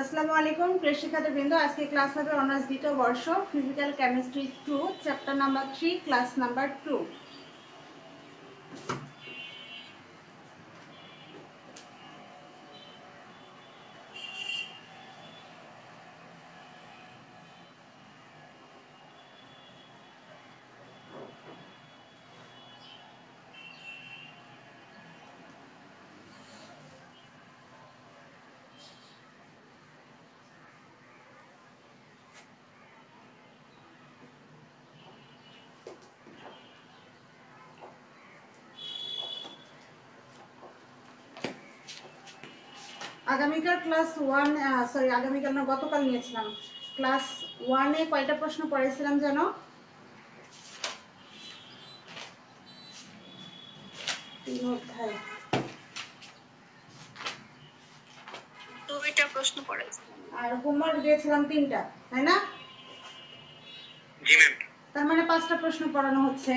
আসসালামু আলাইকুম প্রিয় শিক্ষার্থীবৃন্দ, আজকে ক্লাস হবে অনার্স দ্বিতীয় বর্ষ physical chemistry 2 chapter number 3 class number 2। আগামীকাল ক্লাস 1 আগামীকাল না গতকাল নিয়েছিলাম ক্লাস 1-এ কয়টা প্রশ্ন পড়েছিলাম জানো? 3 অধ্যায় 2টা প্রশ্ন পড়েছিলাম আর হোমওয়ার্ক দিয়েছিলাম 3টা, তাই না? জি ম্যাম। তার মানে 5টা প্রশ্ন পড়ানো হচ্ছে।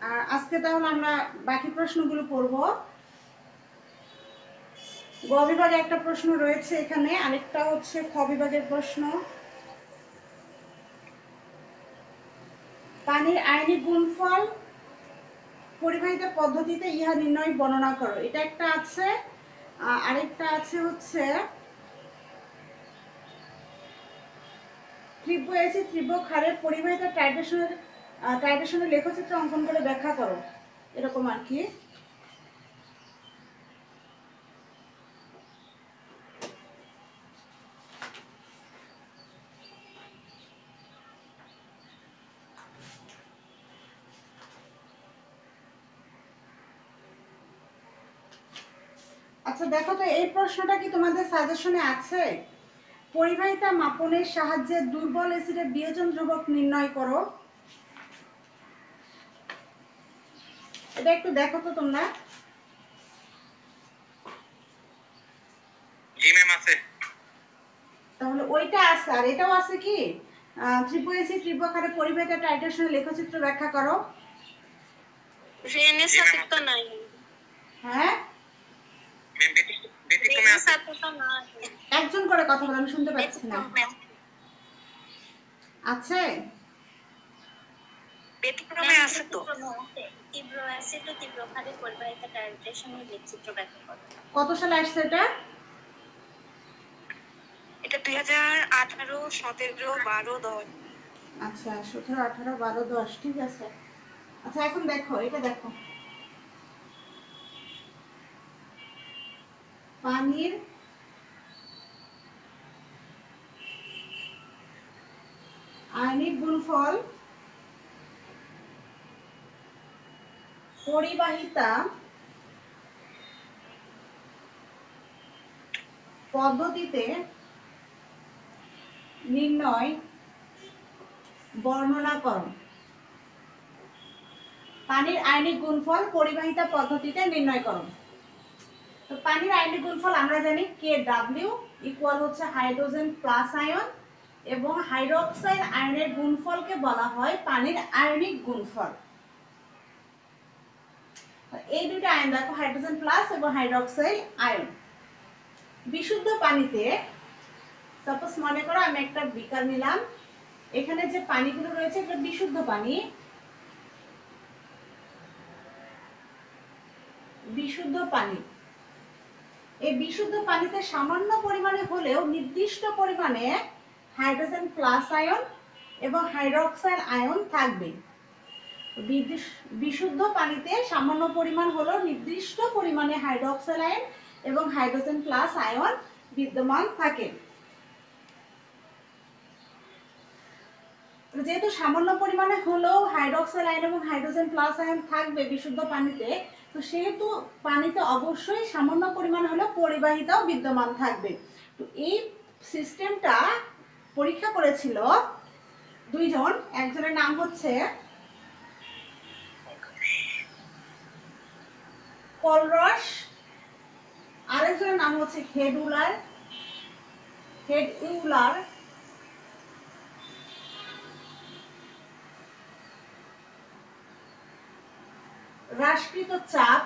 আর আজকে তাহলে আমরা বাকি প্রশ্নগুলো পড়বো। গ বিভাগে একটা প্রশ্ন রয়েছে এখানে, আরেকটা হচ্ছে খ বিভাগের প্রশ্ন। পানির আয়নিক গুণফল পরিবাহিত পদ্ধতিতে ইহা নির্ণয় বর্ণনা করো, এটা একটা আছে। আরেকটা আছে হচ্ছে তীব্র অ্যাসিড তীব্র ক্ষারে পরিবাহিত টাইট্রেশনের লেখচিত্র অঙ্কন করে ব্যাখ্যা করো, এরকম আর কি। আচ্ছা দেখো তো, এই প্রশ্নটা কি তোমাদের সাজেশনে আছে? পরিবাহিতা মাপনের সাহায্যে দুর্বল অ্যাসিডের বিয়োজন ধ্রুবক নির্ণয় করো। এটা একটু দেখো তো তোমরা। জি ম্যাম আছে। তাহলে ওইটা আছে, আর এটাও আছে কি? তীব্র অ্যাসিড তীব্র ক্ষারে পরিবাহিত টাইট্রেশনের লেখচিত্র ব্যাখ্যা করো। রেনের সাথে তো নাই। হ্যাঁ, ম্যাম ব্যতিক্রমে আছে। সাথে তো নাই। একজন করে কথা বলে, আমি শুনতে পাচ্ছি না। আছে, ব্যতিক্রমে আছে তো। তীব্র অ্যাসিড ও তীব্র ক্ষারে পরিবাহিত টাইট্রেশনের লেখচিত্র ব্যাখ্যা করো। কত সালে আসছে এটা? এটা 2018, 17, 12, 10। আচ্ছা 17, 18, 12, 10, ঠিক আছে। আচ্ছা এখন দেখো, এটা দেখো, পানির আয়নিক গুণফল পরিবাহিতা পদ্ধতিতে নির্ণয় বর্ণনা করো। পানির আয়নিক গুণফল পরিবাহিতা পদ্ধতিতে নির্ণয় করো। তো পানির আয়নিক গুণফল আমরা জানি KW ইকুয়াল হচ্ছে হাইড্রোজেন প্লাস আয়ন, এবং হাইড্রোক্সাইড আয়নের গুণফলকে বলা হয় পানির আয়নিক গুণফল। এই দুটো আয়ন দেখো, হাইড্রোজেন প্লাস এবং হাইড্রোক্সাইড আয়ন। বিশুদ্ধ পানিতে সাপোজ মনে করো আমি একটা বিকার নিলাম, এখানে যে পানিগুলো রয়েছে এগুলো বিশুদ্ধ পানি। বিশুদ্ধ পানি, এই বিশুদ্ধ পানিতে সামান্য পরিমাণে হলেও নির্দিষ্ট পরিমাণে হাইড্রোজেন প্লাস আয়ন এবং হাইড্রোক্সাইড আয়ন থাকবে। বিশুদ্ধ পানিতে সামান্য পরিমাণ হলেও নির্দিষ্ট পরিমাণে হাইড্রোক্সাইড আয়ন এবং হাইড্রোজেন প্লাস আয়ন বিদ্যমান থাকে। যেহেতু সামান্য পরিমাণে হলেও হাইড্রোক্সাইড আয়ন এবং হাইড্রোজেন প্লাস আয়ন থাকবে বিশুদ্ধ পানিতে, তো সেহেতু পানিতে অবশ্যই সামান্য পরিমাণ হলেও পরিবাহিতাও বিদ্যমান থাকবে। তো এই সিস্টেমটা পরীক্ষা করেছিল দুইজন, একজনের নাম হচ্ছে কলরস, আরেকজনের নাম হচ্ছে হেড ইউলার। হ্রাসকৃত চাপ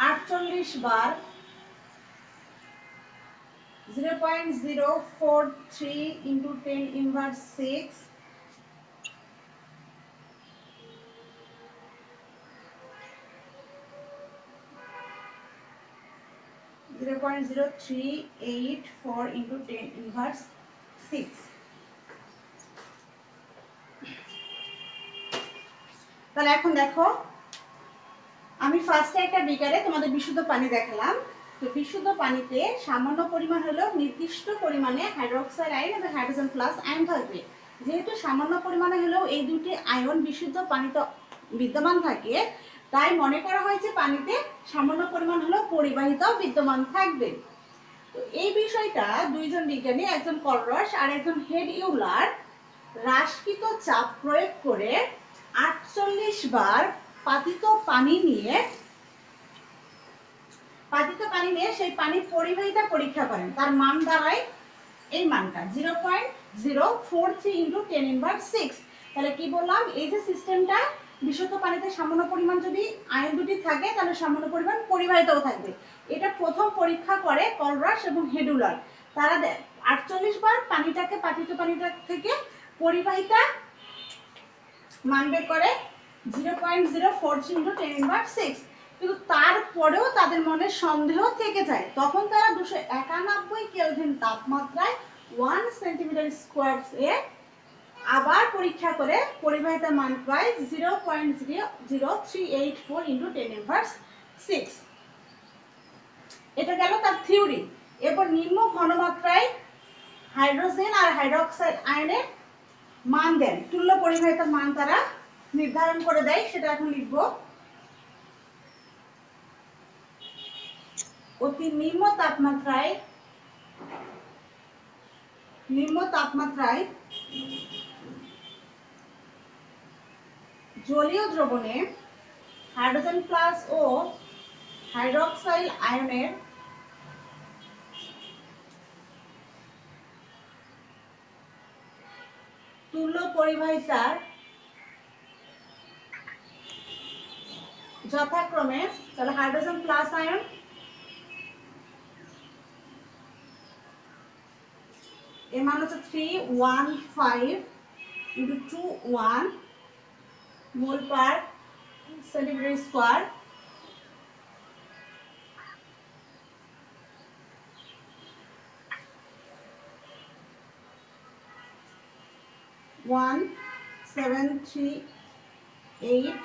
48 বার 0.043 into 10 inverse 6, 0.0384 into 10 inverse 6। তাহলে এখন দেখো, আমি ফার্স্টে একটা বিকারে তোমাদের বিশুদ্ধ পানি দেখালাম। তো বিশুদ্ধ পানিতে সামান্য পরিমাণ হলেও নির্দিষ্ট পরিমাণে হাইড্রোক্সাইড আয়ন এবং হাইড্রোজেন প্লাস আয়ন থাকবে। যেহেতু সামান্য পরিমাণে হলেও এই দুটি আয়ন বিশুদ্ধ পানিতে বিদ্যমান থাকে, তাই মনে করা হয় যে পানিতে সামান্য পরিমাণ হলেও পরিবাহিতাও বিদ্যমান থাকবে। তো এই বিষয়টা দুইজন বিজ্ঞানী, একজন কলরস আর একজন হেড ইউলার, হ্রাসকৃত চাপ প্রয়োগ করে 48 বার পাতিত পানি নিয়ে সেই পানির পরিবাহিতা পরীক্ষা করেন। তার মান দাঁড়ায় এই মানটা 0.043 into 10 inverse 6। তাহলে কি বললাম, এই যে সিস্টেমটা, বিশুদ্ধ পানিতে সামান্য পরিমাণ যদি আয়ন দুটি থাকে তাহলে সামান্য পরিমাণ পরিবাহিতাও থাকবে। এটা প্রথম পরীক্ষা করে কলরাস এবং হেডুলার। তারা 48 বার পাতিত পানিটা থেকে পরিবাহিতা মান বের করে 0.043 into 10 inverse 6। কিন্তু তারপরেও তাদের মনে সন্দেহ থেকে যায়। তখন তারা 291 কেলভিন তাপমাত্রায় 1 সেন্টিমিটার স্কয়ার এ আবার পরীক্ষা করে পরিবাহিতার মান পায় 0.0384 into 10 inverse 6। এটা গেল তার থিওরি। এরপর নিম্ন ঘনমাত্রায় হাইড্রোজেন আর হাইড্রোক্সাইড আয়নের মান দেন, তুল্য পরিবাহিতার মান তারা নির্ধারণ করে দেয়, সেটা এখন লিখবো। অতি নিম্ন তাপমাত্রায় জলীয় দ্রবণে হাইড্রোজেন প্লাস ও হাইড্রোক্সাইড আয়নের তুল্য পরিবাহিতার যথাক্রমে, তাহলে হাইড্রোজেন প্লাস আয়ন এর মান হচ্ছে 315 into 21 মোল পার সেন্টিমিটার স্কয়ার। ওয়ান 738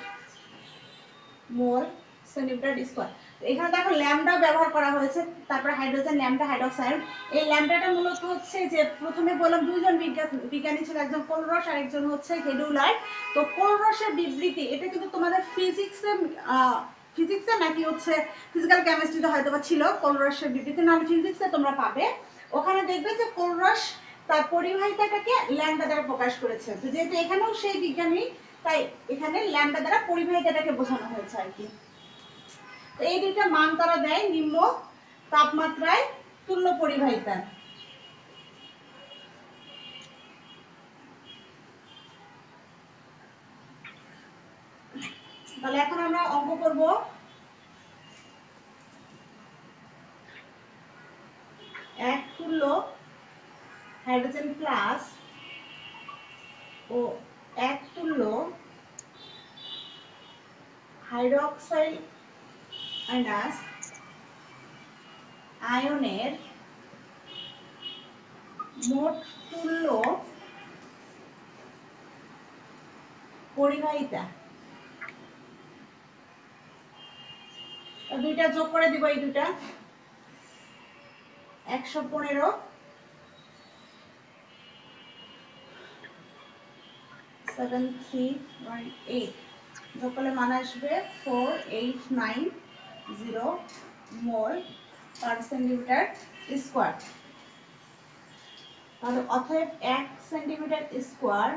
মোল সেন্টিমিটার স্কয়ার। এখানে দেখো ল্যামডা ব্যবহার করা হয়েছে, তারপরে হাইড্রোজেন ল্যামডা হাইড্রোক্সাইড। এই ল্যামডাটা মূলত হচ্ছে যে প্রথমে বললাম দুইজন বিজ্ঞানী ছিল, একজন কোলরস আর একজন হচ্ছে হেডুলার। তো কোলরসের বিবৃতি, এটা কিন্তু তোমাদের ফিজিক্সে নাকি হচ্ছে ফিজিক্যাল কেমিস্ট্রিতে হয়তো বা ছিল কোলরসের বিবৃতি, নাহলে ফিজিক্সে তোমরা পাবে। ওখানে দেখবে যে কোলরস তার পরিবাহিতাটাকে ল্যামডা দ্বারা প্রকাশ করেছে। তো যেহেতু এখানেও সেই বিজ্ঞানী, তাই এখানে ল্যামডা দ্বারা পরিবাহিতাটাকে বোঝানো হয়েছে আর কি। তো এই দুইটা মান তারা দেয় নিম্ন তাপমাত্রায় তুল্য পরিবাহিতা। তাহলে এখন আমরা অঙ্ক করব। এক তুল্য হাইড্রোজেন প্লাস ও এক তুল্য হাইড্রোক্সাইড মাইনাস আয়নের মোট তুল্য পরিবাহিতা। দুইটা যোগ করে দিব, এই দুইটা 115 7318 যোগ করলে মান আসবে 4890 মোল পার সেন্টিমিটার স্কয়ার। তাহলে অতএব 1 সেন্টিমিটার স্কয়ার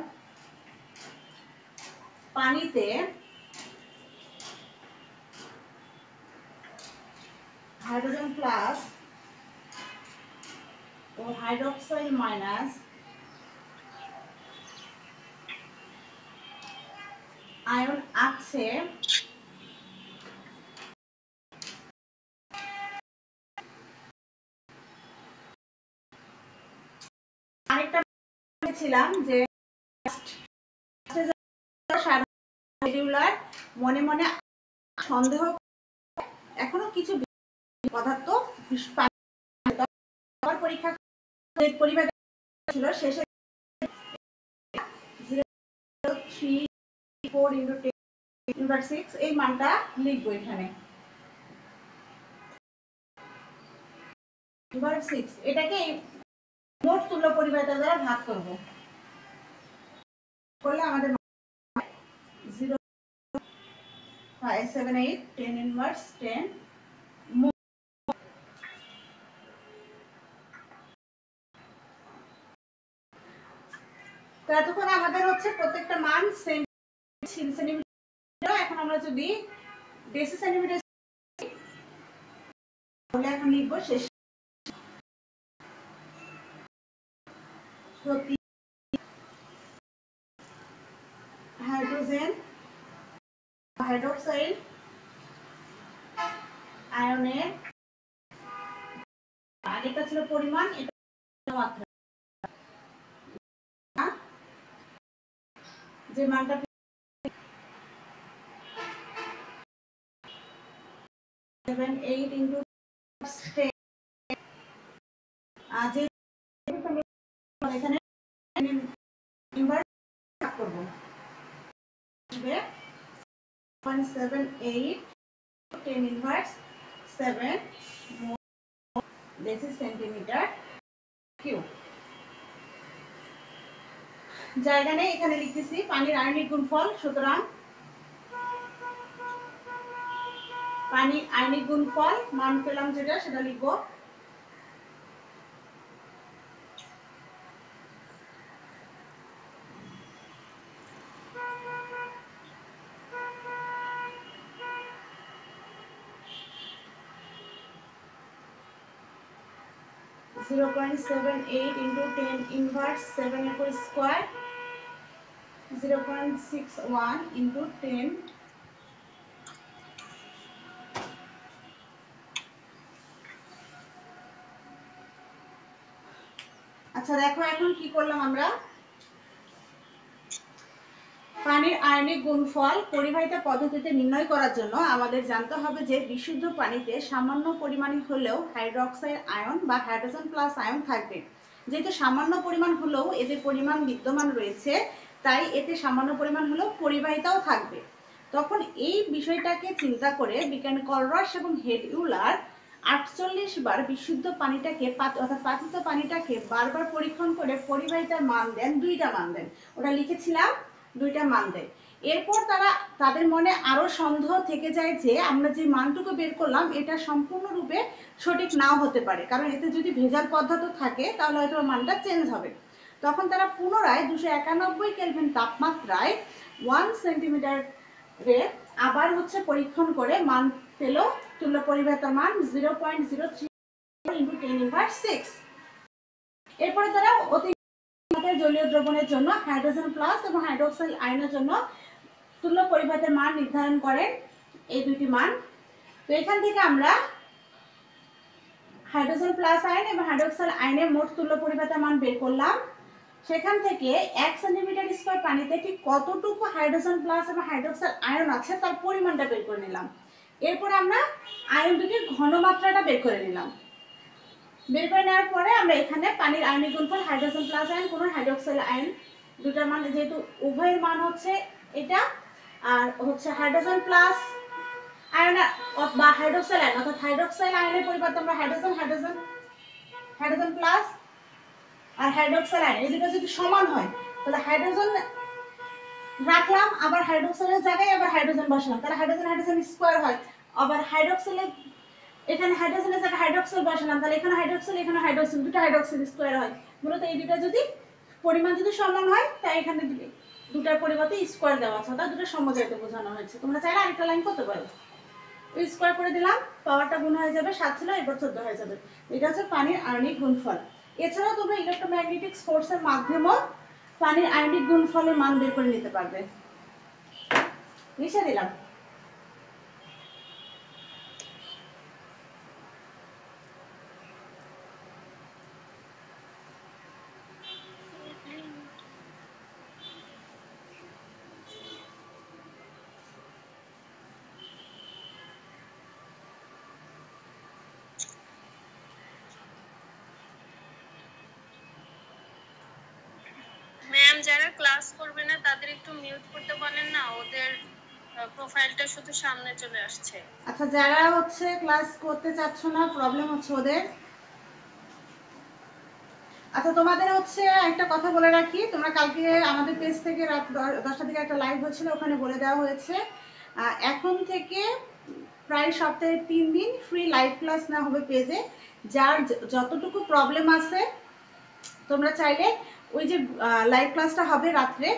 পানিতে হাইড্রোজেন প্লাস ও হাইড্রোক্সাইড মাইনাস আয়ন আছে বলছিলাম যে রেগুলার মনে মনে সন্দেহ এখনো কিছু পদার্থ পরীক্ষা পরিবার ছিল শেষে 0.34 × 10⁻⁶ এই মানটা লিখবো এখানে 6 এটাকে মোট তুল্য পরিবাহিতা দ্বারা ভাগ করব করলে আমাদের 0.578 10⁻10 তো এতক্ষণ আমাদের হচ্ছে প্রত্যেকটা মান সেন্টিমিটার। এখন আমরা যদি ডেসি সেন্টিমিটার তাহলে এখন লিখব শেষ প্রতি হাইড্রোজেন হাইড্রোক্সাইড আয়নের আগেটা ছিল পরিমাণ, এটা মাত্রা। যে মানটা 7.8 × 10 যে এখানে ইনভার্স করব 0.78 10⁻7 ডেসি সেন্টিমিটার কিউব। জায়গা নেই, এখানে লিখতেছি পানির আয়নিক গুণফল। সুতরাং পানির আয়নিক গুণফল মান পেলাম যেটা সেটা লিখবো 0.78 × 10⁻7 এর উপর স্কয়ার 0.61 × 10। আচ্ছা দেখো এখন কি করলাম আমরা, পানির আয়নিক গুণফল পরিবাহিতা পদ্ধতিতে নির্ণয় করার জন্য আমাদের জানতে হবে যে বিশুদ্ধ পানিতে সামান্য পরিমাণে হলেও হাইড্রোক্সাইড আয়ন বা হাইড্রোজেন প্লাস আয়ন থাকবে। যেহেতু সামান্য পরিমাণ হলেও এতে পরিমাণ বিদ্যমান রয়েছে, তাই এতে সামান্য পরিমাণ হলেও পরিবাহিতাও থাকবে। তখন এই বিষয়টাকে চিন্তা করে বিজ্ঞানী কলরস এবং হেডইউলার 48 বার বিশুদ্ধ পানিটাকে অর্থাৎ পাতিত পানিটাকে বারবার পরীক্ষণ করে পরিবাহিতার মান দেন, দুইটা মান দেন। ওটা লিখেছিলাম, দুইটা মান দেয়। এরপর তাদের মনে আরো সন্দেহ থেকে যায় যে আমরা যে মানটুকু বের করলাম এটা সম্পূর্ণরূপে সঠিক নাও হতে পারে, কারণ এতে যদি ভেজাল পদার্থ থাকে তাহলে হয়তো মানটা চেঞ্জ হবে। তখন তারা পুনরায় 291 কেলভিন তাপমাত্রায় 1 সেন্টিমিটারে আবার হচ্ছে পরীক্ষণ করে মান পেল তুল্য পরিবাহিতার মান 0.03 × 10⁻6। এরপরে তারা অতি জলীয় দ্রবণের জন্য হাইড্রোজেন প্লাস এবং হাইড্রোক্সাইড আয়নের জন্য তুল্য পরিবাহিতার মান নির্ধারণ করেন, এই দুটি মান। তো এখান থেকে আমরা হাইড্রোজেন প্লাস আয়ন এবং হাইড্রোক্সাইড আয়নের মোট তুল্য পরিবাহিতার মান বের করলাম। সেখান থেকে 1 সেন্টিমিটার স্কয়ার পানিতে ঠিক কতটুকু হাইড্রোজেন প্লাস এবং হাইড্রোক্সাইড আয়ন আছে তার পরিমাণটা বের করে নিলাম। এরপর আমরা আয়ন দুটির ঘনমাত্রাটা বের করে নিলাম। বের করে নেওয়ার পরে আমরা এখানে পানির আয়নিক গুণফল হাইড্রোজেন প্লাস আয়ন কোন হাইড্রোক্সাইড আয়ন দুটার মান, যেহেতু উভয়ের মান হচ্ছে এটা, আর হচ্ছে হাইড্রোজেন প্লাস আয়ন বা হাইড্রোক্সাইড আয়ন অর্থাৎ হাইড্রোক্সাইড আয়নের পরিবর্তে আমরা হাইড্রোজেন প্লাস আর হাইড্রোক্সাইড আয়ন এই দুটো যদি সমান হয় তাহলে হাইড্রোজেন রাখলাম, আবার হাইড্রোক্সাইডের জায়গায় আবার হাইড্রোজেন বসালাম, তাহলে হাইড্রোজেন হাইড্রোজেন স্কয়ার হয়। আবার হাইড্রোক্সাইডের এখানে হাইড্রোজেনের জায়গায় হাইড্রোক্সাইড বসালাম, তাহলে এখানে হাইড্রোক্সাইড এখানে হাইড্রোক্সাইড, দুটো হাইড্রোক্সাইড স্কয়ার হয়। মূলত এই দুটো যদি পরিমাণ যদি সমান হয় তাই এখানে দুটার পরিবর্তে স্কয়ার দেওয়া আছে, অর্থাৎ দুটো সমজায়িত বোঝানো হয়েছে। তোমরা চাইলে আরেকটা লাইন করতে পারো, ওই স্কয়ার করে দিলাম, পাওয়ারটা গুণ হয়ে যাবে, 7 ছিল এবার 14 হয়ে যাবে। এটা হচ্ছে পানির আয়নিক গুণফল। এছাড়াও তোমরা ইলেক্ট্রোম্যাগনেটিক ফোর্সের মাধ্যমেও পানির আয়নিক গুণফলের মান বের করে নিতে পারবে। লিখে দিলাম। যারা ক্লাস করবে না তাদের একটু মিউট করতে বলেন না, ওদের প্রোফাইলটা শুধু সামনে চলে আসছে। আচ্ছা, যারা হচ্ছে ক্লাস করতে চাচ্ছ না, প্রবলেম হচ্ছে ওদের। আচ্ছা, তোমাদের হচ্ছে একটা কথা বলে রাখি, তোমরা কালকে আমাদের পেজ থেকে রাত 10টার দিকে একটা লাইভ হয়েছিল, ওখানে বলে দেওয়া হয়েছে এখন থেকে প্রায় সপ্তাহে 3 দিন ফ্রি লাইভ ক্লাস না হবে পেজে। যার যতটুকু প্রবলেম আছে তোমরা চাইলে ওই যে লাইভ ক্লাসটা হবে রাত্রে,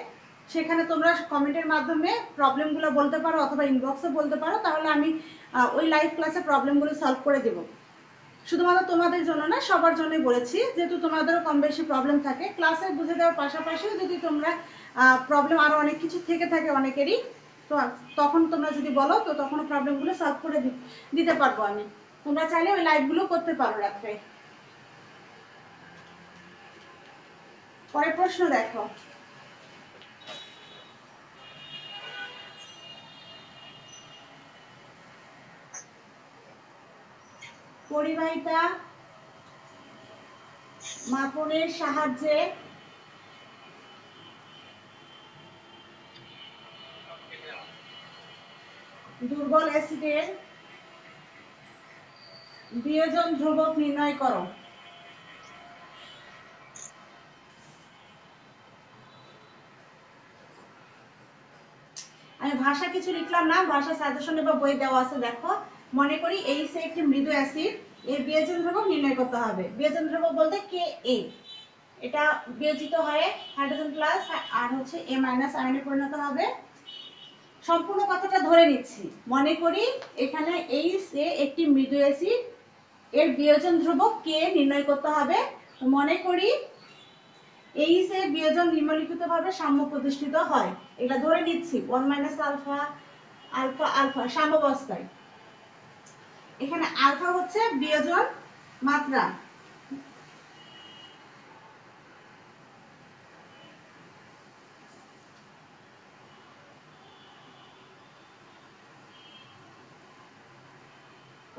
সেখানে তোমরা কমেন্টের মাধ্যমে প্রবলেমগুলো বলতে পারো অথবা ইনবক্সে বলতে পারো, তাহলে আমি ওই লাইভ ক্লাসে প্রবলেমগুলো সলভ করে দেবো। শুধুমাত্র তোমাদের জন্য না, সবার জন্যই বলেছি, যেহেতু তোমাদেরও কম বেশি প্রবলেম থাকে। ক্লাসে বুঝে দেওয়ার পাশাপাশিও যদি তোমরা প্রবলেম আরও অনেক কিছু থেকে থাকে অনেকেরই, তো তখন তোমরা যদি বলো তো তখনও প্রবলেমগুলো সলভ করে দিতে পারবো আমি। তোমরা চাইলে ওই লাইভগুলো করতে পারো রাত্রে। পরের প্রশ্ন দেখো। পরিবাহিতা মাপনের সাহায্যে দুর্বল অ্যাসিডের বিয়োজন ধ্রুবক নির্ণয় করো। আমি ভাষা কিছু লিখলাম না, ভাষা সাজেশনে বা বই দেওয়া আছে, দেখো। মনে করি এইচ একটি মৃদু অ্যাসিড, এর বিয়োজন ধ্রুবক নির্ণয় করতে হবে। বিয়োজন ধ্রুবক বলতে কে এ, এটা বিয়োজিত হয়ে হাইড্রোজেন প্লাস আর হচ্ছে এ মাইনাস আয়নে পরিণত হবে। সম্পূর্ণ কথাটা ধরে নিচ্ছি। মনে করি এখানে এইচ এ একটি মৃদু অ্যাসিড, এর বিয়োজন ধ্রুবক কে নির্ণয় করতে হবে। মনে করি এইচ এর বিয়োজন নিম্নলিখিতভাবে সাম্য প্রতিষ্ঠিত হয়। এটা ধরে নিচ্ছি 1 মাইনাস আলফা আলফা আলফা সাম্যাবস্থায়। এখানে আলফা হচ্ছে বিয়োজন মাত্রা,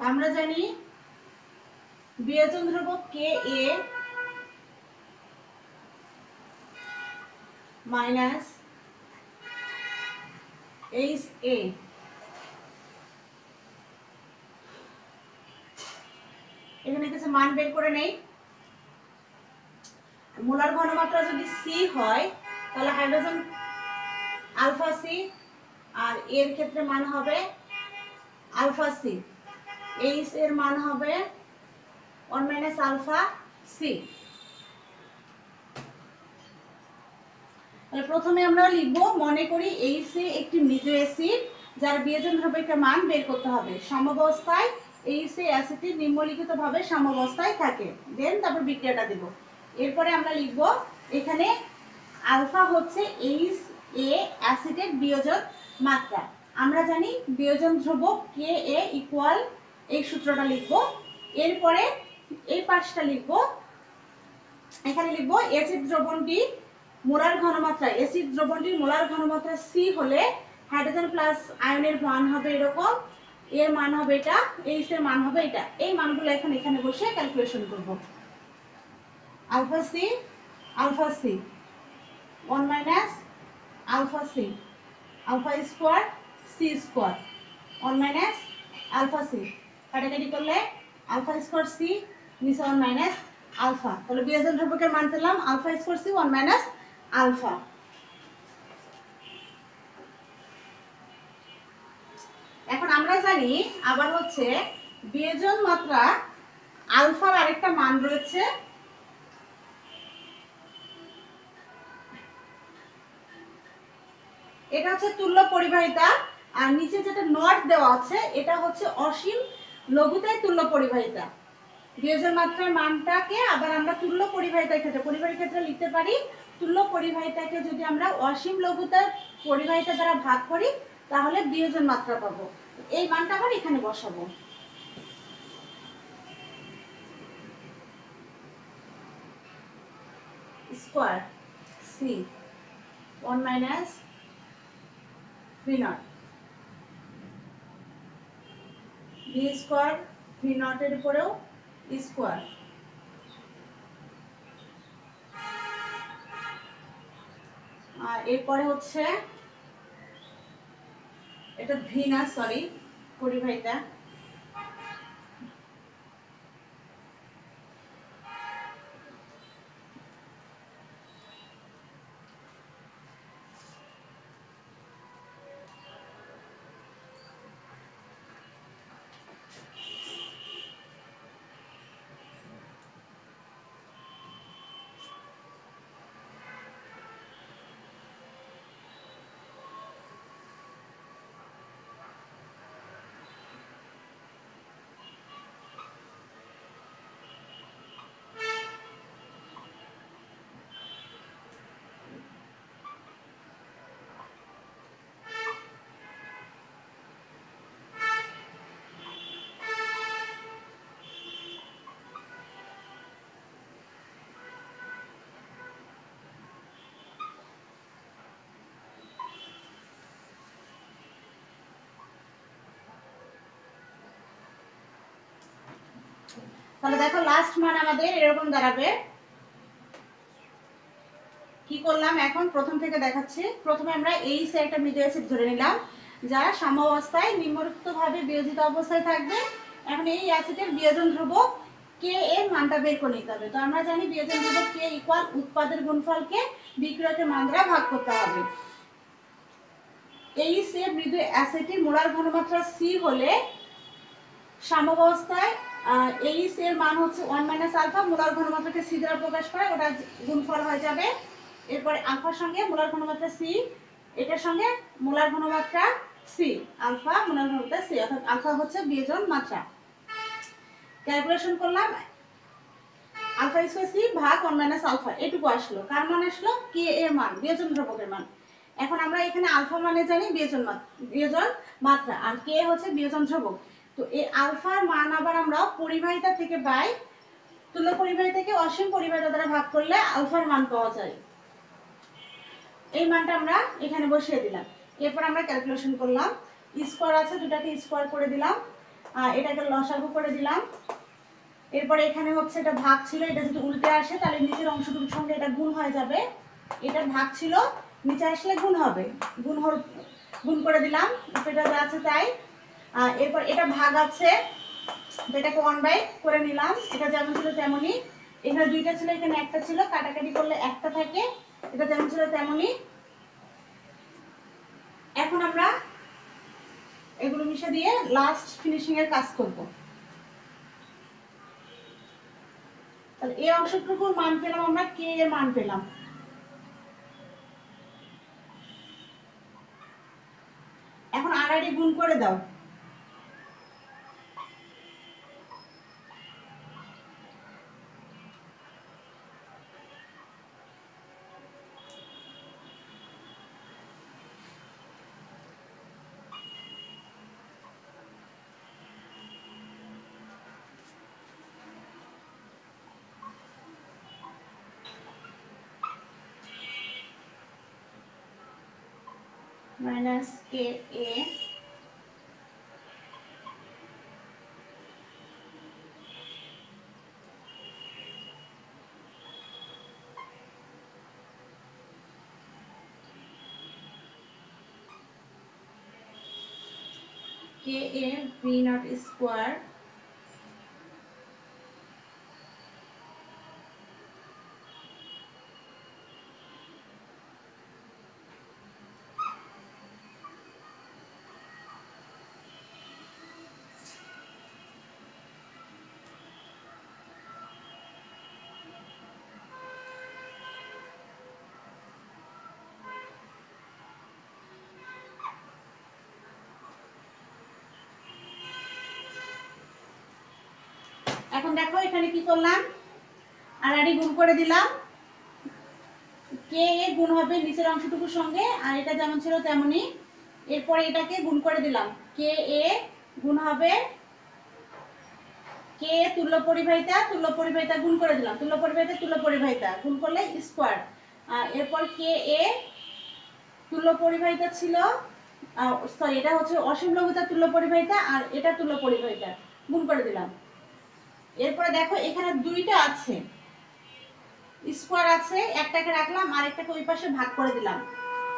আমরা জানি বিয়োজন ধ্রুবক কে এ মাইনাস এইচ এ। এখানে কিছু মান বের করে নেই। মোলার ঘনমাত্রা যদি সি হয় তাহলে হাইড্রোজেন আলফা সি, আর এর ক্ষেত্রে মান হবে আলফা সি। এইচ এর মান হবে 1 মাইনাস আলফা সি। তাহলে প্রথমে আমরা লিখব, মনে করি এইচ এ একটি মৃদু অ্যাসিড, যার বিয়োজন ধ্রুবকের মান বের করতে হবে। সাম্যাবস্থায় এইচ এ অ্যাসিডটি নিম্নলিখিতভাবে সাম্যাবস্থায় থাকে। দেন তারপর বিক্রিয়াটা দেব। এরপরে আমরা লিখব এখানে আলফা হচ্ছে এইচ এ অ্যাসিডের বিয়োজন মাত্রা। আমরা জানি বিয়োজন ধ্রুবক কে এ ইকুয়াল, এই সূত্রটা লিখব। এরপরে এই পাশটা লিখব, এখানে লিখব অ্যাসিড দ্রবণটি মোলার ঘনমাত্রা, অ্যাসিড দ্রবণটির মোলার ঘনমাত্রা সি হলে হাইড্রোজেন প্লাস আয়নের মান হবে এরকম, এর মান হবে এটা, এইচ এর মান হবে এটা। এই মানগুলো এখন এখানে বসে ক্যালকুলেশন করব। Alpha C 1 minus alpha C, alpha square C square 1 minus alpha C, কাটাকাটি করলে আলফা স্কোয়ার সি নিচে 1 মাইনাস আলফা। তাহলে বিয়োজন ধ্রুবকের মান পেলাম alpha square C 1 minus alpha. এখন আমরা জানি আবার হচ্ছে বিয়োজন মাত্রা আলফার আরেকটা মান রয়েছে, এটা হচ্ছে তুল্য পরিবাহিতা। আর নিচে যেটা নট দেওয়া আছে এটা হচ্ছে অসীম লঘুতায় তুল্য পরিবাহিতা। বিয়োজন মাত্রার মানটাকে আবার আমরা তুল্য পরিবাহিতার ক্ষেত্রে, পরিবাহীর ক্ষেত্রে লিখতে পারি। তুল্য পরিবাহিতাকে যদি আমরা অসীম লঘুতার পরিবাহিতা দ্বারা ভাগ করি তাহলে বিয়োজন মাত্রা পাবো। এই মানটা আবার এখানে বসাবো। Square C 1 minus V naught, V square V নটের উপরেও স্কোয়ার। আর এরপরে হচ্ছে এটা ভিনাস, সরি, পরিবাহিতা। তাহলে দেখো লাস্ট মান আমাদের এরকম দাঁড়াবে। কি করলাম এখন প্রথম থেকে দেখাচ্ছি। প্রথমে আমরা এইচ এর একটা অ্যামিনো অ্যাসিড ধরে নিলাম যা সাম্যাবস্থায় নিম্নলিখিতভাবে বিয়োজিত অবস্থায় থাকবে। এখন এই অ্যাসিডের বিয়োজন ধ্রুবক কে এর মানটা বের করে নিতে হবে। তো আমরা জানি বিয়োজন ধ্রুবক কে ইকুয়াল উৎপাদের গুণফলকে বিক্রিয়কের মান দ্বারা ভাগ করতে হবে। এইচ এর মৃদু অ্যাসিডের মোলার ঘনমাত্রা সি হলে সাম্যাবস্থায় এইচ এর মান হচ্ছে 1 - আলফা, মোলার ঘনমাত্রাকে সি দ্বারা প্রকাশ করে, ওটা গুণফল হয়ে যাবে। এরপরে আলফার সঙ্গে মোলার ঘনমাত্রা সি, এটার সঙ্গে মোলার ঘনমাত্রা সি, আলফা মোলার ঘনমাত্রা সি, অর্থাৎ আলফা হচ্ছে বিয়োজন মাত্রা। ক্যালকুলেশন করলাম, আলফা স্কয়ার সি ভাগ 1 - আলফা, এটুকু আসলো। কার মান আসলো? কে এর মান, বিয়োজন ধ্রুবকের মান। এখন আমরা এখানে আলফা মানে জানি বিয়োজন মাত্রা, আর কে হচ্ছে বিয়োজন ধ্রুবক। তো এই আলফার মান আবার আমরা পরিবাহিতা থেকে পাই, তুল্য পরিবাহিতাকে অসীম পরিবাহিতা দ্বারা ভাগ করলে আলফার মান পাওয়া যায়। এই মানটা আমরা এখানে বসিয়ে দিলাম। এরপর আমরা ক্যালকুলেশন করলাম, স্কয়ার আছে, দুটাকে স্কয়ার করে দিলাম, আর এটাকে লসাগু করে দিলাম। এরপরে এখানে হচ্ছে এটা ভাগ ছিল, এটা যদি উল্টে আসে তাহলে নিচের অংশটুকুর সঙ্গে এটা গুণ হয়ে যাবে। এটা ভাগ ছিল, নিচে আসলে গুণ হবে, গুণ করে দিলাম, এটা যা আছে তাই। এরপর এটা ভাগ আছে, এটাকে 1 করে নিলাম, এটা যেমন ছিল তেমনই। এখানে দুইটা ছিল, এখানে একটা ছিল, কাটাকাটি করলে একটা থাকে, এটা যেমন ছিল তেমনই। এখন আমরা এগুলো মিশিয়ে দিয়ে লাস্ট ফিনিশিং এর কাজ করব। তাহলে এই অংশটুকুর মান পেলাম আমরা, কে এর মান পেলাম। এখন আড়াআড়ি গুণ করে দাও। Minus K A V naught square এখন দেখো এখানে কি করলাম, আড়াআড়ি গুণ করে দিলাম, কে এ গুণ হবে নিচের অংশটুকুর সঙ্গে, আর এটা যেমন ছিল তেমনই। এরপরে এটাকে গুণ করে দিলাম, কে এ গুণ হবে কে তুল্য পরিবাহিতা গুণ করে দিলাম, তুল্য পরিবাহিতা গুণ করলে স্কয়ার। এরপর কে এ তুল্য পরিবাহিতা ছিল, সরি এটা হচ্ছে অসীম লঘুতার তুল্য পরিবাহিতা, আর এটা তুল্য পরিবাহিতা, গুণ করে দিলাম। এরপরে দেখো এখানে দুইটা আছে, স্কয়ার আছে, একটাকে রাখলাম, আরেকটাকে ওই পাশে ভাগ করে দিলাম।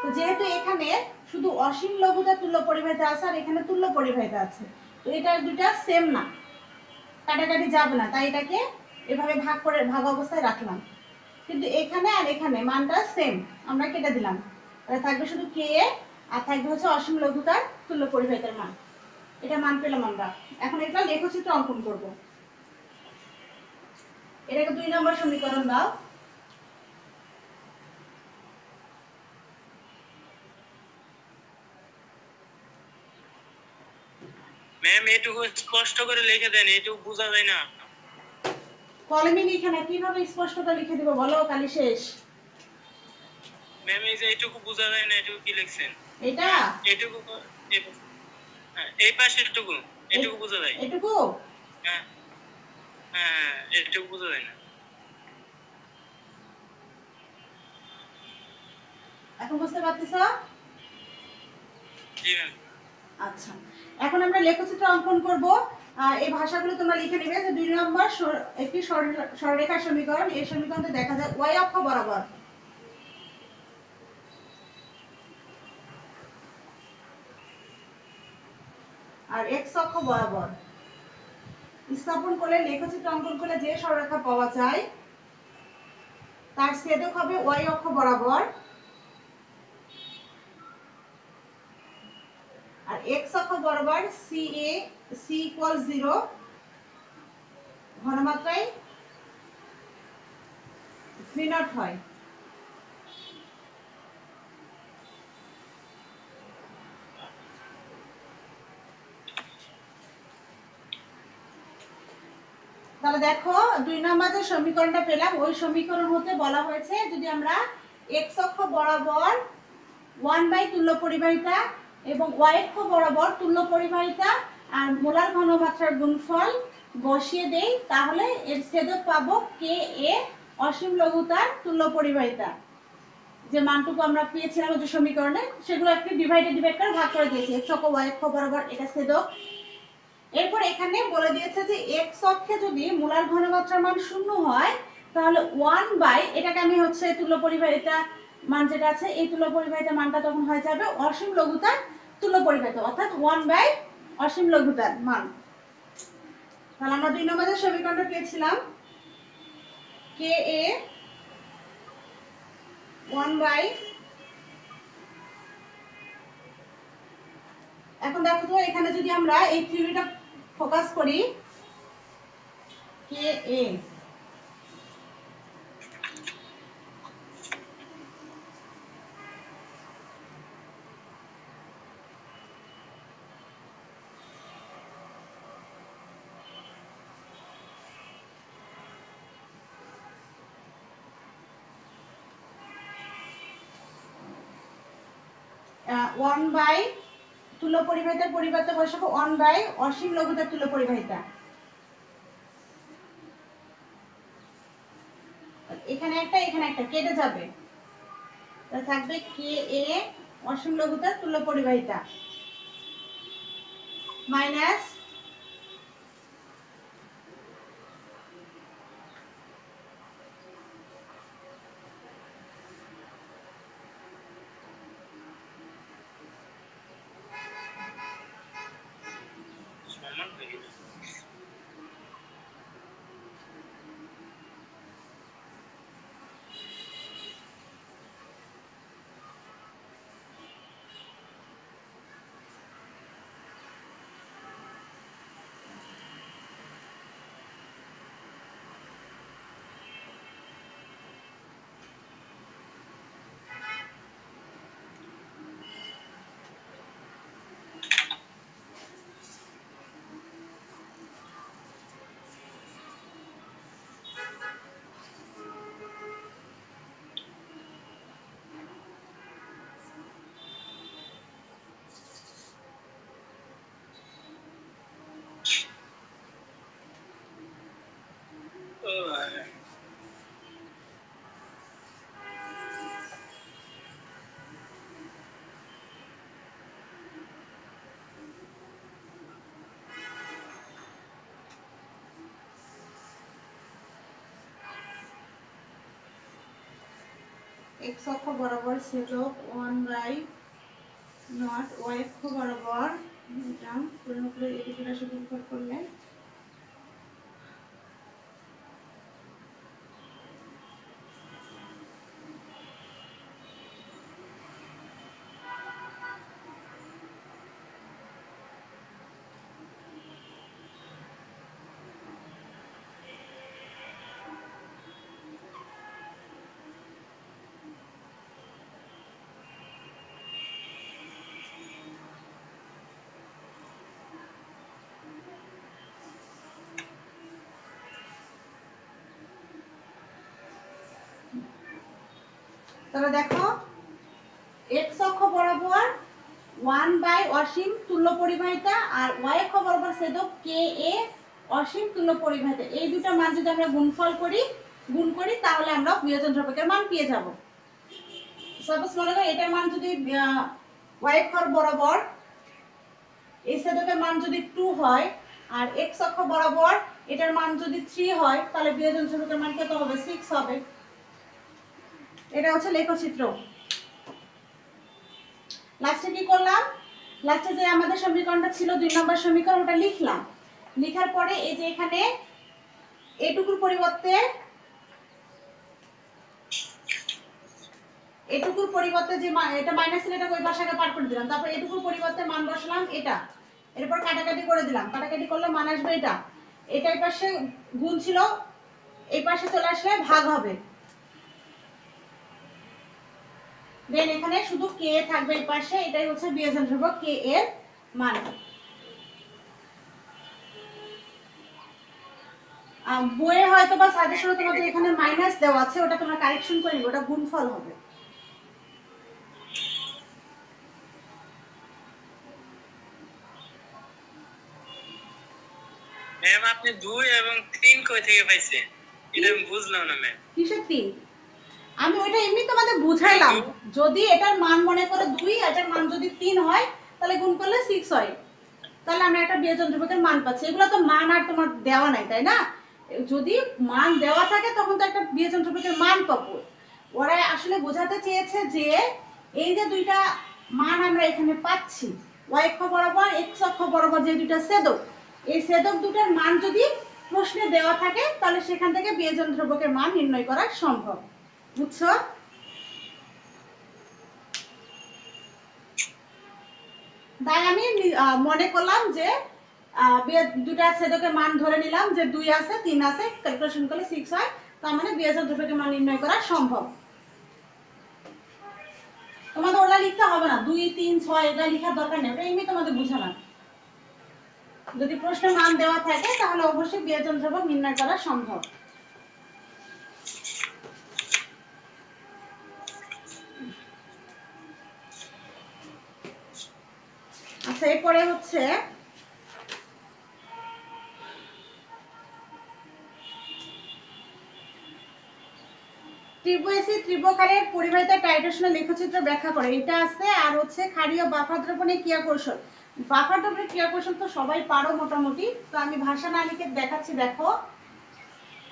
তো যেহেতু এখানে শুধু অসীম লঘুতা তুল্য পরিবাহিতা আছে আর এখানে তুল্য পরিবাহিতা আছে, তো এটা দুইটা সেম না, কাটাকাটি যাবে না, তাই এটাকে এভাবে ভাগ অবস্থায় রাখলাম। কিন্তু এখানে আর এখানে মানটা সেম, আমরা কেটে দিলাম, তাহলে থাকবে শুধু কে আর থাকবে হচ্ছে অসীম লঘুতার তুল্য পরিবাহিতার মান। এটা মান পেলাম আমরা। এখন এটা লেখচিত্র অঙ্কন করব। এটাকে 2 নম্বর সমীকরণ দাও। ম্যাম এটুকু স্পষ্ট করে লিখে দেন, এটুকু বোঝা যায় না। কলমে লিখে না, কিভাবে স্পষ্টটা লিখে দিব বলো, কালি শেষ। ম্যাম এই যে এটুকু বোঝা যায় না, এটুকু কি লিখছেন? এটা এটুকু এই পাশে এটুকু বোঝা যায়। এটুকু হ্যাঁ হ্যাঁ, এটুকু বোঝা যায় না। এখন বুঝতে পারতেছ? জি ম্যাম। আচ্ছা, এখন আমরা লেখচিত্র অঙ্কন করব। এই ভাষাগুলো তোমরা লিখে নেবে। যে 2 নম্বর একটি সরলরেখার সমীকরণ, এই সমীকরণটা দেখা যায় y অক্ষ বরাবর। আর x অক্ষ বরাবর স্থাপন করলে, লেখচিত্র অঙ্কন করলে যে সরলরেখা পাওয়া যায় তার ছেদক হবে y অক্ষ বরাবর, আর x অক্ষ বরাবর c ইকুয়াল 0 ঘনমাত্রায় v0 হয়। তাহলে দেখো 2 নম্বর যে সমীকরণটা পেলাম, ওই সমীকরণ হতে বলা হয়েছে যদি আমরা x অক্ষ বরাবর 1 তুল্য পরিবাহিতা এবং y অক্ষ বরাবর তুল্য পরিবাহিতা আর মোলার ঘনমাত্রার গুণফল বসিয়ে দেই, তাহলে এর ছেদক পাবো কে এ অসীম লঘুতার তুল্য পরিবাহিতা। যে মানটুকু আমরা পেয়েছিলাম যে সমীকরণে, সেগুলো একটি ডিভাইড করে ভাগ করে দিয়েছি। x অক্ষ y অক্ষ বরাবর এটা ছেদক। এরপর এখানে বলে দিয়েছে যে x অক্ষে যদি মোলার ঘনমাত্রার মান 0 হয় তাহলে 1 এটাকে আমি হচ্ছে তুল্য পরিবাহিতা মান যেটা আছে, এই তুল্য পরিবাহিতা মানটা তখন হয়ে যাবে অসীম লঘুতার তুল্য পরিবাহিতা, অর্থাৎ 1 অসীম লঘুতার মান। তাহলে আমরা 2 নম্বরের সমীকরণটা পেয়েছিলাম কে এ 1 এখন দেখো তো এখানে যদি আমরা এই থিওরিটা ফোকাস করি, কে এ 1 তুল্য পরিবাহিতার পরিবর্তে বসাবো 1 অসীম লঘুতার তুল্য পরিবাহিতা। এখানে একটা এখানে একটা কেটে যাবে, তাহলে থাকবে কে এ অসীম লঘুতার তুল্য পরিবাহিতা মাইনাস সমান হয়ে গেল। x অক্ষ বরাবর ছেদক 1/0 y অক্ষ বরাবর এটা পূরণ করে এদিকে রাশি গুণফল করলে তাহলে দেখো x অক্ষ বরাবর 1 অসীম তুল্য পরিবাহিতা আর y অক্ষ বরাবর ছেদক ka অসীম তুল্য পরিবাহিতা, এই দুটো মান যদি আমরা গুণ করি তাহলে আমরা বিয়োজন ধ্রুবকের মান পেয়ে যাব। সাপোজ মনে করো এটার মান যদি y অক্ষ বরাবর এই ছেদকের মান যদি 2 হয় আর x অক্ষ বরাবর এটার মান যদি 3 হয় তাহলে বিয়োজন ধ্রুবকের মান কত হবে? 6 হবে। এটা হচ্ছে লেখচিত্র। লাস্টে কি করলাম? লাস্টে যে আমাদের সমীকরণটা ছিল 2 নম্বর সমীকরণ ওটা লিখলাম। লেখার পরে এই যে এখানে এটুকুর পরিবর্তে যে এটা মাইনাস ছিল এটা ওই পাশে পার করে দিলাম, তারপর এটুকুর পরিবর্তে মান বসালাম এটা, এরপর কাটাকাটি করে দিলাম, কাটাকাটি করলে মান আসবে এটা, এই পাশে গুণ ছিল এই পাশে চলে আসলে ভাগ হবে, দেন এখানে শুধু কে থাকবে এই পাশে, এটাই হচ্ছে বিয়োজন ধ্রুবক কে এর মান। বইয়ে হয়তো বা সাজেশনে তোমাদের এখানে মাইনাস দেওয়া আছে, ওটা তোমরা কারেকশন করে নিবে, ওটা গুণফল হবে। ম্যাম আপনি 2 এবং 3 কই থেকে পাইছেন? এটা আমি বুঝলাম না ম্যাম। কিসের 3? আমি ওইটা এমনি তোমাদের বুঝাইলাম, যদি এটার মান মনে করো 2, এটার মান যদি 3 হয় তাহলে গুণ করলে 6 হয়, তাহলে আমরা একটা বিয়োজন ধ্রুবকের মান পাচ্ছি। এগুলো তো মান আর তোমার দেওয়া নাই, তাই না? যদি মান দেওয়া থাকে তখন তো একটা বিয়োজন ধ্রুবকের মান পাবো। ওরা আসলে বোঝাতে চেয়েছে যে এই যে দুইটা মান আমরা এখানে পাচ্ছি, y অক্ষ বরাবর x অক্ষ বরাবর যে দুইটা ছেদক, এই ছেদক দুটার মান যদি প্রশ্নে দেওয়া থাকে তাহলে সেখান থেকে বিয়োজন ধ্রুবকের মান নির্ণয় করা সম্ভব। বুঝছো? তাই আমি মনে করলাম যে দুটা ছেদকের মান ধরে নিলাম যে 2 আছে 3 আছে, ক্যালকুলেশন করলে 6 হয়, তার মানে বিয়োজন ধ্রুবকের মান নির্ণয় করা সম্ভব। তোমাদের ওটা লিখতে হবে না, 2 3 6 এটা লেখার দরকার নেই, ওটা এমনি তোমাদের বুঝালাম। যদি প্রশ্নে মান দেওয়া থাকে তাহলে অবশ্যই বিয়োজন ধ্রুবক নির্ণয় করা সম্ভব। আচ্ছা, এরপরে হচ্ছে ত্রিভুজী ত্রিভুজাকারের পরিবাহিতা টাইটেশনের লেখচিত্র ব্যাখ্যা করে, এটা আছে। আর হচ্ছে ক্ষারীয় বাফার দ্রবণের ক্রিয়া কৌশল। বাফার দ্রবণের ক্রিয়া কৌশল তো সবাই পারো মোটামুটি, তো আমি ভাষা না লিখে দেখাচ্ছি। দেখো,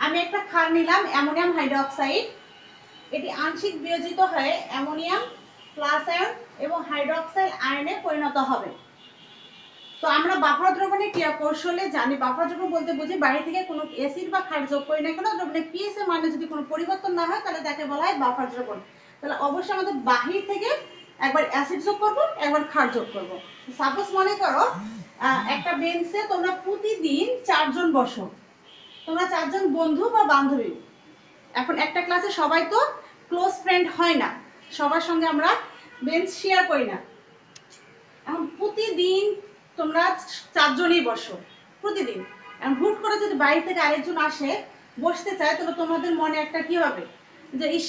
আমি একটা ক্ষার নিলাম অ্যামোনিয়াম হাইড্রোক্সাইড, এটি আংশিক বিয়োজিত হয়ে অ্যামোনিয়াম প্লাস আয়ন এবং হাইড্রোক্সাইড আয়নে পরিণত হবে। তো আমরা বাফার দ্রবণের ক্রিয়া কৌশলে জানি, বাফার দ্রবণ বলতে বুঝি বাইরে থেকে কোনো অ্যাসিড বা ক্ষার যোগ করি না কেন, দ্রবণের পিএইচ এর মানে যদি কোনো পরিবর্তন না হয় তাহলে তাকে বলা হয় বাফার দ্রবণ। তাহলে অবশ্যই আমাদের বাহির থেকে একবার অ্যাসিড যোগ করব, একবার ক্ষার যোগ করব। সাপোজ মনে করো একটা বেঞ্চে তোমরা প্রতিদিন 4 জন বসো, তোমরা 4 জন বন্ধু বা বান্ধবী। এখন একটা ক্লাসে সবাই তো ক্লোজ ফ্রেন্ড হয় না, সবার সঙ্গে আমরা বেঞ্চ শেয়ার করি না। এখন প্রতিদিন তোমরা 4 জনই বসো প্রতিদিন, এখন হুট করে যদি বাইরে থেকে আরেকজন আসে বসতে চায়, তাহলে তোমাদের মনে একটা কি হবে যে ইস,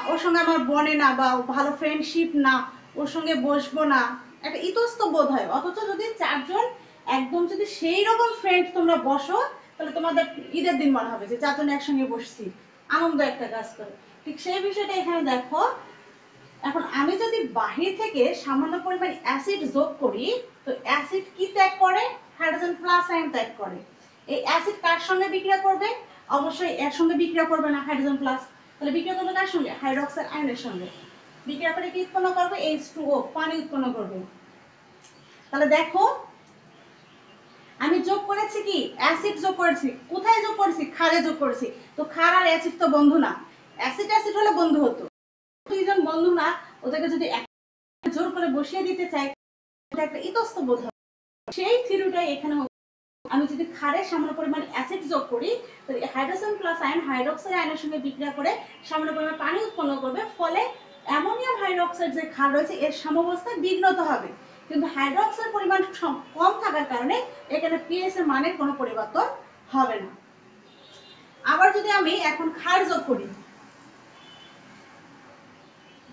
ওর সঙ্গে আমার বনে না বা ভালো ফ্রেন্ডশিপ না, ওর সঙ্গে বসবো না, একটা ইতস্ত বোধ হয়। অথচ যদি 4 জন একদম যদি সেই রকম ফ্রেন্ড তোমরা বসো, তাহলে তোমাদের ঈদের দিন মনে হবে যে 4 জন একসঙ্গে বসছি, আনন্দ একটা কাজ করে। ঠিক সেই বিষয়টা এখানে দেখো। এখন আমি যদি বাহির থেকে সামান্য পরিমাণ অ্যাসিড যোগ করি, তো অ্যাসিড কি ত্যাগ করে? হাইড্রোজেন প্লাস আয়ন ত্যাগ করে। এই অ্যাসিড কার সঙ্গে বিক্রিয়া করবে? অবশ্যই এর সঙ্গে বিক্রিয়া করবে না, হাইড্রোজেন প্লাস। তাহলে বিক্রিয়া করবে কার সঙ্গে? হাইড্রোক্সাইড আয়নের সঙ্গে। বিক্রিয়া করে কি উৎপন্ন করবে? H2O, পানি উৎপন্ন করবে। তাহলে দেখো আমি যোগ করেছি কি? অ্যাসিড যোগ করেছি। কোথায় যোগ করেছি? ক্ষারে যোগ করেছি। তো ক্ষার আর অ্যাসিড তো বন্ধু না। অ্যাসিড অ্যাসিড হলে বন্ধু হতো, দুইজন বন্ধু না, ওদেরকে যদি জোর করে বসিয়ে দিতে চাই একটা ইতস্তত হবে। সেই থিওরিটাই এখানে। আমি যদি ক্ষারের সামান্য পরিমাণ অ্যাসিড যোগ করি তাহলে হাইড্রোজেন প্লাস আয়ন হাইড্রোক্সাইড আয়নের সঙ্গে বিক্রিয়া করে সামান্য পরিমাণ পানি উৎপন্ন করবে, ফলে অ্যামোনিয়াম হাইড্রোক্সাইড যে ক্ষার রয়েছে এর সাম্যাবস্থায় বিঘ্নত হবে। কিন্তু হাইড্রোক্সাইড পরিমাণ কম থাকার কারণে এখানে পিএইচ এর মানের কোনো পরিবর্তন হবে না। আবার যদি আমি এখন ক্ষার যোগ করি,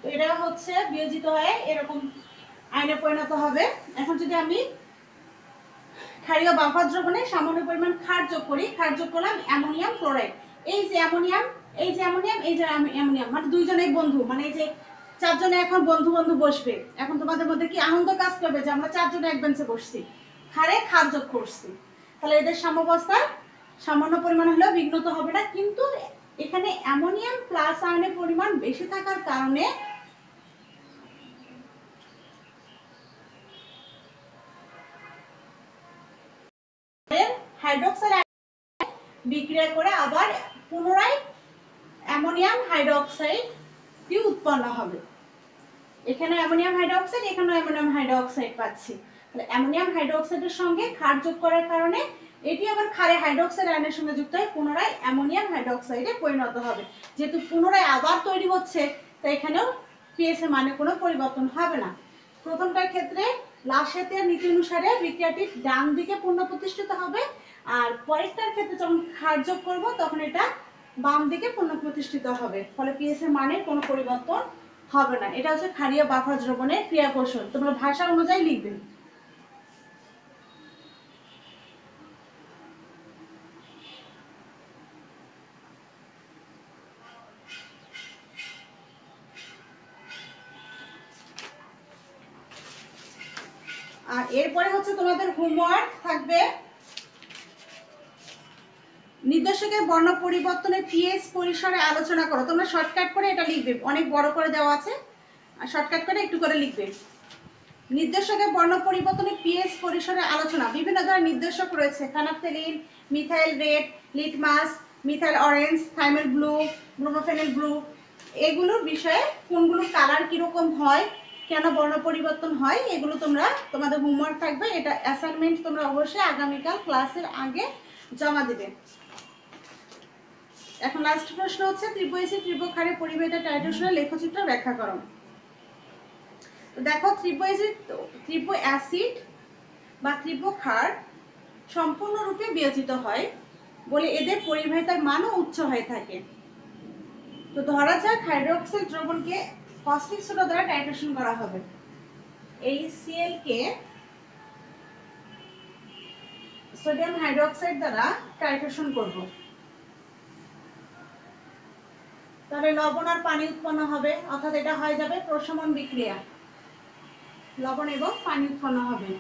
তো এটা হচ্ছে বিয়োজিত হয়ে এরকম আয়নে পরিণত হবে। এখন যদি আমি ক্ষারীয় বাফার দ্রবণে সামান্য পরিমাণ ক্ষার যোগ করি, ক্ষার যোগ করলাম অ্যামোনিয়াম ক্লোরাইড। এই যে অ্যামোনিয়াম, এই যে অ্যামোনিয়াম, এই যে অ্যামোনিয়াম, মানে দুইজনেই বন্ধু, মানে এই যে চারজনে এখন বন্ধু বন্ধু বসবে। এখন তোমাদের মধ্যে কি আনন্দ কাজ করবে যে আমরা চারজনে এক বেঞ্চে বসছি, ক্ষারে ক্ষার যোগ করছি। তাহলে এদের সাম্যাবস্থা সামান্য পরিমাণ হলেও বিঘ্নত হবে না, কিন্তু এখানে অ্যামোনিয়াম প্লাস আয়নের পরিমাণ বেশি থাকার কারণে হাইড্রোক্সাইড বিক্রিয়া করে আবার পুনরায় অ্যামোনিয়াম হাইড্রোক্সাইড কি উৎপন্ন হবে। এখানে অ্যামোনিয়াম হাইড্রোক্সাইড, এখানে অ্যামোনিয়াম হাইড্রোক্সাইড পাচ্ছি। তাহলে অ্যামোনিয়াম হাইড্রোক্সাইডের সঙ্গে ক্ষার যোগ করার কারণে এটি আবার ক্ষারে হাইড্রোক্সাইড আয়নের সঙ্গে যুক্ত হয়ে পুনরায় অ্যামোনিয়াম হাইড্রোক্সাইডে পরিণত হবে। যেহেতু পুনরায় আবার তৈরি হচ্ছে, তাই এখানেও পিএইচ এর মানে কোনো পরিবর্তন হবে না। প্রথমটার ক্ষেত্রে লাসেতের নীতি অনুসারে বিক্রিয়াটি ডান দিকে পুনঃপ্রতিষ্ঠিত হবে, আর পরেরটার ক্ষেত্রে যখন ক্ষার যোগ করব তখন এটা বাম দিকে পুনঃপ্রতিষ্ঠিত হবে, ফলে পিএইচ এর মানে কোনো পরিবর্তন হবে না। এটা হচ্ছে ক্ষারীয় বাফার দ্রবণের ক্রিয়া কৌশল, তোমরা ভাষা অনুযায়ী লিখবে। আর এরপরে হচ্ছে তোমাদের হোমওয়ার্ক থাকবে নির্দেশকের বর্ণ পরিবর্তনের পিএইচ পরিসরে আলোচনা করো। তোমরা শর্টকাট করে এটা লিখবে, অনেক বড় করে দেওয়া আছে, আর শর্টকাট করে একটু করে লিখবে। নির্দেশকের বর্ণ পরিবর্তনের পিএইচ পরিসরে আলোচনা। বিভিন্ন ধরনের নির্দেশক রয়েছে, phenolphthalein, methyl red, litmus, methyl orange, thymol blue, bromophenol blue, এগুলোর বিষয়ে কোনগুলো কালার কিরকম হয়, কেন বর্ণ পরিবর্তন হয়, এগুলো তোমরা তোমাদের হোমওয়ার্ক থাকবে। এটা অ্যাসাইনমেন্ট তোমরা অবশ্যই আগামীকাল ক্লাসের আগে জমা দেবে। এখন লাস্ট প্রশ্ন হচ্ছে ত্রিভুজ এসিড ত্রিভুজ ক্ষারে পরিবাহিত টাইট্রেশনের লেখচিত্র ব্যাখ্যা করো। দেখো ত্রিভুজ অ্যাসিড বা ত্রিভুজ ক্ষার সম্পূর্ণরূপে বিয়োজিত হয় বলে এদের পরিবাহিতার মানও উচ্চ হয়ে থাকে। তো ধরা যাক হাইড্রোক্সাইড দ্রবণকে কস্টিক সোডা দ্বারা টাইট্রেশন করা হবে। এই Cl কে সোডিয়াম হাইড্রোক্সাইড দ্বারা টাইট্রেশন করব, তাহলে লবণ আর পানি উৎপন্ন হবে, অর্থাৎ এটা হয়ে যাবে প্রশমন বিক্রিয়া, লবণ এবং পানি উৎপন্ন হবে।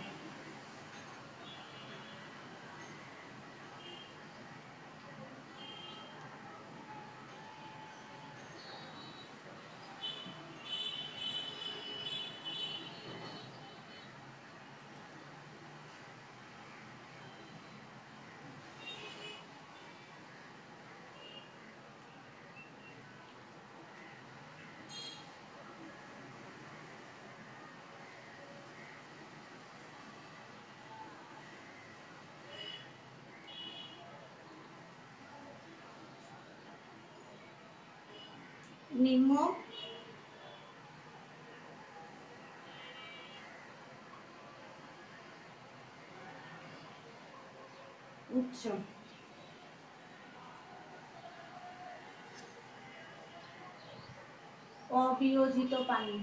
নিম্ন, উচ্চ। অবিয়োজিত পানি।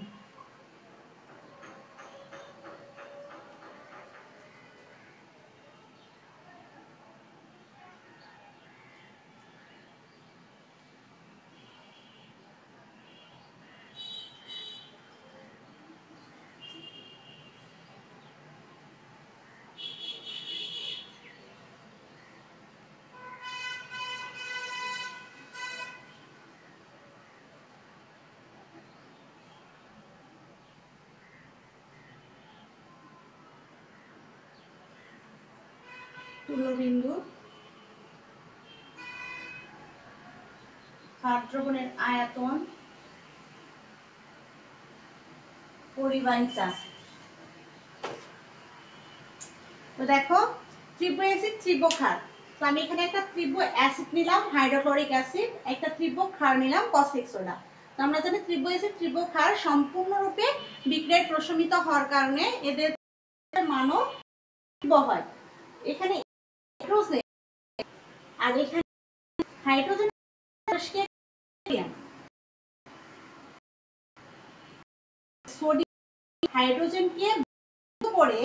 তুল্যবিন্দু ক্ষার দ্রবণের আয়তন পরিবাহিতা। তো দেখো তীব্র অ্যাসিড তীব্র ক্ষার, তো আমি এখানে একটা তীব্র অ্যাসিড নিলাম হাইড্রোক্লোরিক অ্যাসিড, একটা তীব্র ক্ষার নিলাম কস্টিক সোডা। তো আমরা জানি তীব্র অ্যাসিড তীব্র ক্ষার সম্পূর্ণরূপে বিক্রিয়ায় প্রশমিত হওয়ার কারণে এদের মানও তীব্র হয়। এখানে আর এখানে হাইড্রোজেন সোডিয়াম হাইড্রোজেনকে করে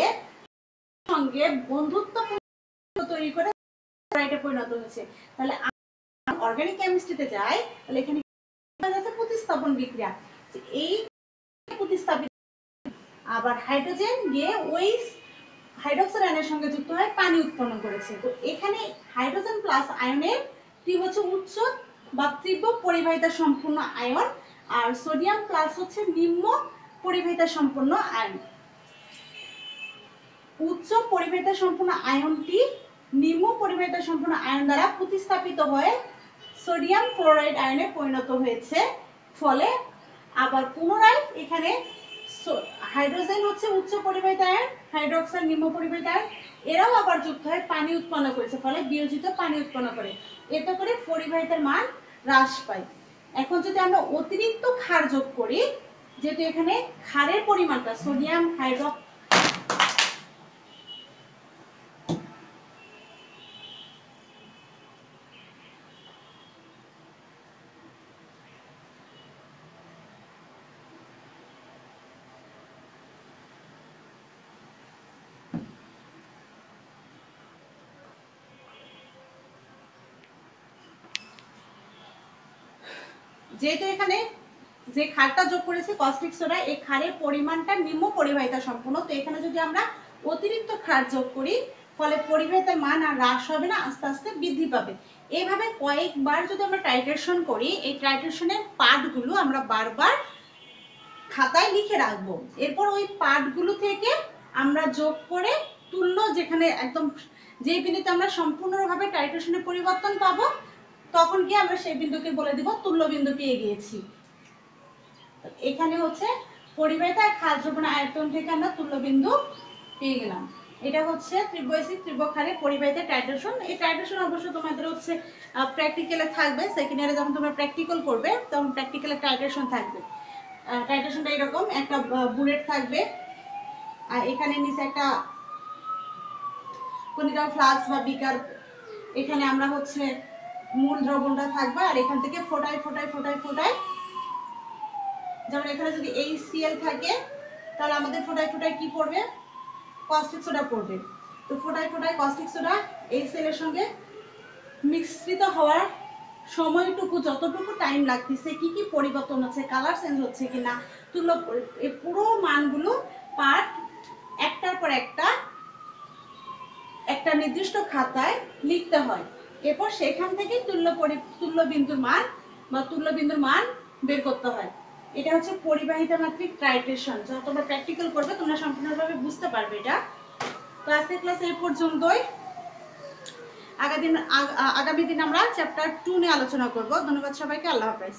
সঙ্গে বন্ধুত্ব তৈরি করে ক্লোরাইডে পরিণত হয়েছে। তাহলে অর্গানিক কেমিস্ট্রিতে যাই, তাহলে এখানে প্রতিস্থাপন বিক্রিয়া, এই প্রতিস্থাপিত আবার হাইড্রোজেন গিয়ে ওই হাইড্রোক্সাইড আয়নের সঙ্গে যুক্ত হয়ে পানি উৎপন্ন করেছে। তো এখানে হাইড্রোজেন প্লাস আয়নের টি হচ্ছে উচ্চ বা তীব্র পরিবাহিতা সম্পূর্ণ আয়ন, আর সোডিয়াম প্লাস হচ্ছে নিম্ন পরিবাহিতা সম্পন্ন আয়ন। উচ্চ পরিবাহিতা সম্পন্ন আয়নটি নিম্ন পরিবাহিতা সম্পন্ন আয়ন দ্বারা প্রতিস্থাপিত হয়ে সোডিয়াম ক্লোরাইড আয়নে পরিণত হয়েছে। ফলে আবার পুনরায় এখানে হাইড্রোজেন হচ্ছে উচ্চ পরিবাহিত আয়ন, হাইড্রোক্সাইড নিম্ন পরিবাহিত আয়ন, এরাও আবার যুক্ত হয়ে পানি উৎপন্ন করেছে, ফলে বিয়োজিত পানি উৎপন্ন করে। এতে করে পরিবাহিতার মান হ্রাস পায়। এখন যদি আমরা অতিরিক্ত ক্ষার যোগ করি, যেহেতু এখানে ক্ষারের পরিমাণটা সোডিয়াম যেহেতু এখানে যে ক্ষারটা যোগ করেছি কস্টিক সোডা, এই ক্ষারের পরিমাণটা নিম্ন পরিবাহিতা সম্পূর্ণ, তো এখানে যদি আমরা অতিরিক্ত ক্ষার যোগ করি ফলে পরিবাহিতার মান আর হ্রাস হবে না, আস্তে আস্তে বৃদ্ধি পাবে। এইভাবে কয়েকবার যদি আমরা টাইট্রেশন করি, এই টাইট্রেশনের পার্টগুলো আমরা বারবার খাতায় লিখে রাখবো। এরপর ওই পার্টগুলো থেকে আমরা যোগ করে তুল্য, যেখানে একদম যে বিন্দুতে আমরা সম্পূর্ণভাবে টাইট্রেশনের পরিবর্তন পাবো, তখন কি আমরা সেই বিন্দুকে বলে দিব তুল্য বিন্দু পেয়ে গিয়েছি। এখানে হচ্ছে পরিবাহিতা আর ক্ষার দ্রবণ আয়তন থেকে আমরা তুল্য বিন্দু পেয়ে গেলাম। এটা হচ্ছে তীব্র অ্যাসিড তীব্র ক্ষারের পরিবাহিতা টাইট্রেশন। এই টাইট্রেশন অবশ্য তোমাদের হচ্ছে প্র্যাকটিক্যালে থাকবে, সেকেন্ড ইয়ারে যখন তোমরা প্র্যাকটিক্যাল করবে তখন প্র্যাকটিক্যালে টাইট্রেশন থাকবে। টাইট্রেশনটা এরকম একটা বুলেট থাকবে, আর এখানে নিচে একটা কনিক্যাল ফ্লাস্ক বা বিকার, এখানে আমরা হচ্ছে মূল দ্রবণটা থাকবে, আর এখান থেকে ফোটায় ফোটায় ফোটায় ফোটায়, যেমন এখানে যদি HCl থাকে তাহলে আমাদের ফোটায় ফোটায় কি পড়বে, কস্টিক সোডা পড়বে। তো ফোটায় ফোটায় কস্টিক সোডা HCl এর সঙ্গে মিশ্রিত হওয়ার সময়টুকু, যতটুকু টাইম লাগতেছে, কি কি পরিবর্তন হচ্ছে, কালার চেঞ্জ হচ্ছে কিনা, তুল্য, এই পুরো মানগুলো পার্ট একটার পর একটা একটা নির্দিষ্ট খাতায় লিখতে হয়। এরপর সেখান থেকে তুল্য বিন্দুর মান বা তুল্য বিন্দুর মান বের করতে হয়। এটা হচ্ছে পরিবাহিতা মাত্রিক টাইট্রেশন। যখন তোমরা প্র্যাকটিক্যাল করবে তোমরা সম্পূর্ণভাবে বুঝতে পারবে এটা। তো আজকের ক্লাস এই পর্যন্তই। আগামী দিন আমরা চ্যাপ্টার 2 নিয়ে আলোচনা করব। ধন্যবাদ সবাইকে, আল্লাহ হাফেজ।